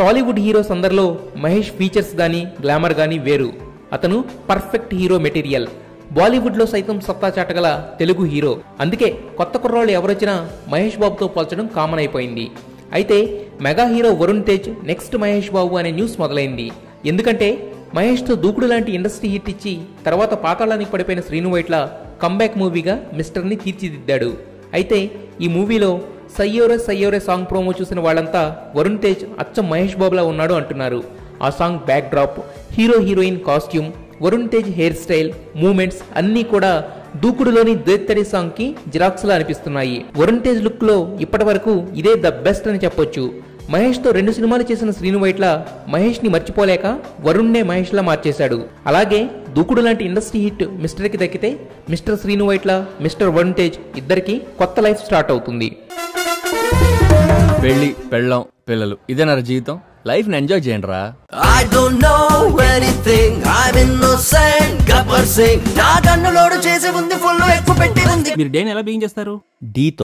Tollywood heroes అందరిలో Mahesh features గానీ glamour గానీ వేరు. అతను పర్ఫెక్ట్ హీరో మెటీరియల్. బాలీవుడ్లో సైతం సత్తా చాటగల తెలుగు హీరో. అందుకే కొత్త కుర్రాళ్ళు ఎవరొచ్చినా మహేష్ బాబుతో పోల్చడం కామన్ అయిపోయింది. అయితే mega hero Varun Tej next Mahesh Babu అనే న్యూస్ మొదలైంది. ఎందుకంటే మహేష్తో దూకుడు లాంటి ఇండస్ట్రీ హిట్ ఇచ్చి తర్వాత పాతాళానికి పడిపోయిన శ్రీను వైట్ల కంబ్యాక్ మూవీగా మిస్టర్ని తీర్చిదిద్దాడు. అయితే ఈ మూవీలో సయ్యోరే సయ్యోరే సాంగ్ ప్రోమో చూసిన వాళ్ళంతా వరుణ్ తేజ్ అచ్చం మహేష్ బాబులా ఉన్నాడు అంటున్నారు. ఆ song backdrop, hero heroine costume, Varun Tej hairstyle, moments అన్నీ కూడా దూకుడులోని దేత్తడి సాంగ్ కి జిరాక్స్ లా అనిపిస్తున్నాయి. వరుణ్ తేజ్ లుక్ లో ఇప్పటి వరకు ఇదే ద బెస్ట్ అని చెప్పొచ్చు. మహేష్ తో 2 సినిమాలు చేసిన శ్రీను వైట్ల మహేష్ ని మర్చిపోలేక వరుణ్ నే మహేష్ లా మార్చేశాడు. అలాగే దూకుడు లాంటి ఇండస్ట్రీ హిట్ మిస్టర్ కి దక్కితే మిస్టర్ శ్రీను వైట్ల, మిస్టర్ వరుణ్ తేజ్ ఇద్దరికి కొత్త లైఫ్ స్టార్ట్ అవుతుంది. పెళ్లి, పెళ్ళం, పిల్లలు ఇదేనా జీవితం? లైఫ్ ని ఎంజాయ్ చేయండి రా. I don't know anything, I'm innocent, Gabbar Singh. నా కన్నులోడు చేసి ఉంది ఫుల్ ఎక్కువ పెట్టి ఉంది. మీరు డేని ఎలా బిగిన్ చేస్తారు? డీతో